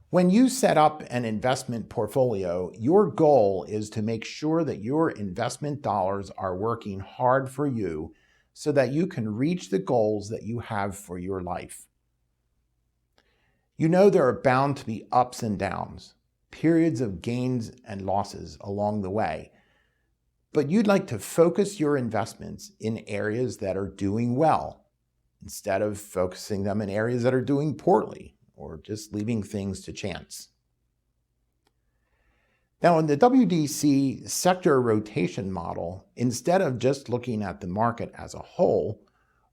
When you set up an investment portfolio, your goal is to make sure that your investment dollars are working hard for you so that you can reach the goals that you have for your life. You know there are bound to be ups and downs, periods of gains and losses along the way, but you'd like to focus your investments in areas that are doing well instead of focusing them in areas that are doing poorly or just leaving things to chance. Now, in the WDC sector rotation model, instead of just looking at the market as a whole,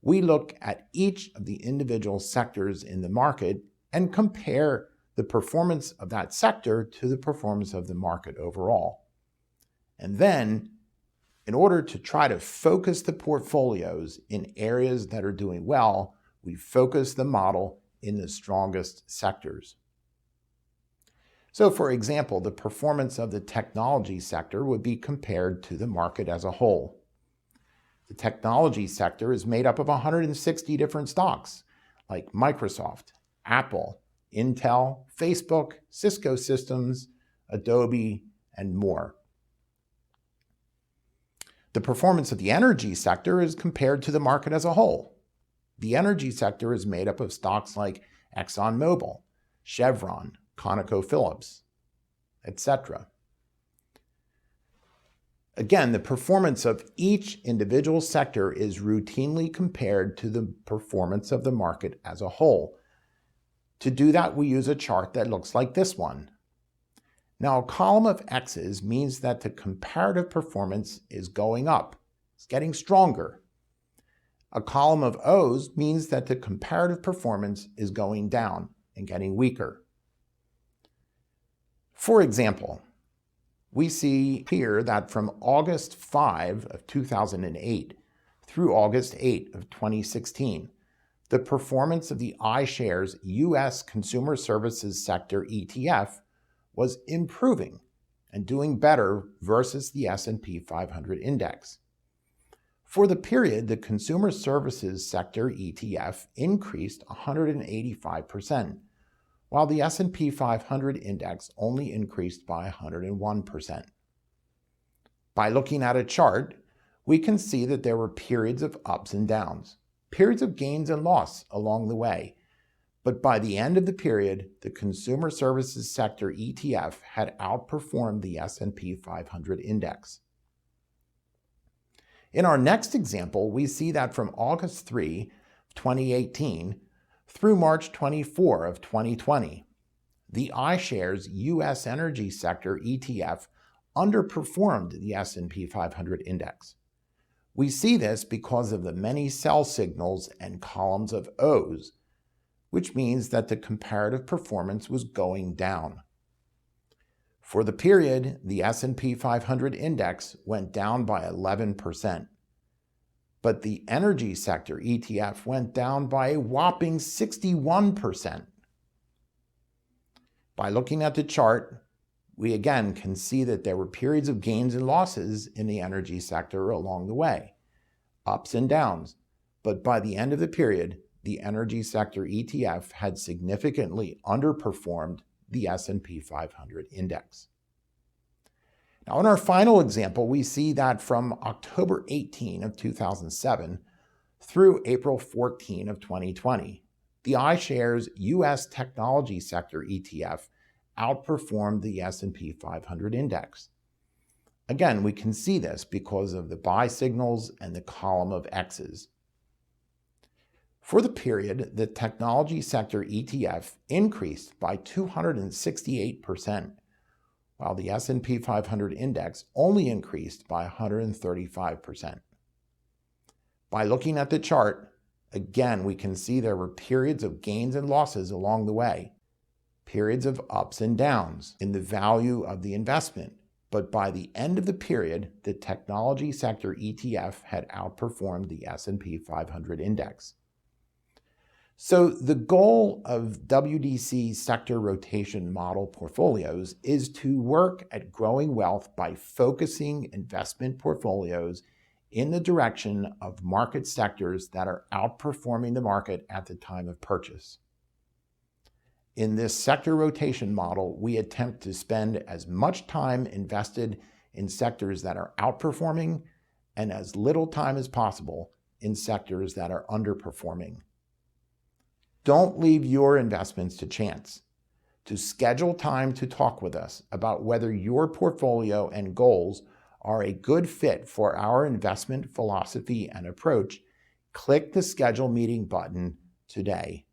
we look at each of the individual sectors in the market and compare the performance of that sector to the performance of the market overall. And then, in order to try to focus the portfolios in areas that are doing well, we focus the model in the strongest sectors. So, for example, the performance of the technology sector would be compared to the market as a whole. The technology sector is made up of 160 different stocks, like Microsoft, Apple, Intel, Facebook, Cisco Systems, Adobe, and more. The performance of the energy sector is compared to the market as a whole. The energy sector is made up of stocks like ExxonMobil, Chevron, ConocoPhillips, etc. Again, the performance of each individual sector is routinely compared to the performance of the market as a whole. To do that, we use a chart that looks like this one. Now, a column of X's means that the comparative performance is going up. It's getting stronger. A column of O's means that the comparative performance is going down and getting weaker. For example, we see here that from August 5 of 2008 through August 8 of 2016, the performance of the iShares U.S. Consumer Services Sector ETF was improving and doing better versus the S&P 500 index. For the period, the Consumer Services Sector ETF increased 185%, while the S&P 500 index only increased by 101%. By looking at a chart, we can see that there were periods of ups and downs, periods of gains and loss along the way. But by the end of the period, the Consumer Services Sector ETF had outperformed the S&P 500 index. In our next example, we see that from August 3, 2018 through March 24 of 2020, the iShares U.S. Energy Sector ETF underperformed the S&P 500 index. We see this because of the many sell signals and columns of O's, which means that the comparative performance was going down. For the period, the S&P 500 index went down by 11%, but the energy sector ETF went down by a whopping 61%. By looking at the chart, we again can see that there were periods of gains and losses in the energy sector along the way, ups and downs, but by the end of the period, the energy sector ETF had significantly underperformed the S&P 500 index. Now, in our final example, we see that from October 18 of 2007 through April 14 of 2020, the iShares U.S. Technology Sector ETF outperformed the S&P 500 index. Again, we can see this because of the buy signals and the column of X's. For the period, the technology sector ETF increased by 268%, while the S&P 500 index only increased by 135%. By looking at the chart, again, we can see there were periods of gains and losses along the way, periods of ups and downs in the value of the investment. But by the end of the period, the technology sector ETF had outperformed the S&P 500 index. So the goal of WDC sector rotation model portfolios is to work at growing wealth by focusing investment portfolios in the direction of market sectors that are outperforming the market at the time of purchase. In this sector rotation model, we attempt to spend as much time invested in sectors that are outperforming and as little time as possible in sectors that are underperforming. Don't leave your investments to chance. To schedule time to talk with us about whether your portfolio and goals are a good fit for our investment philosophy and approach, click the Schedule Meeting button today.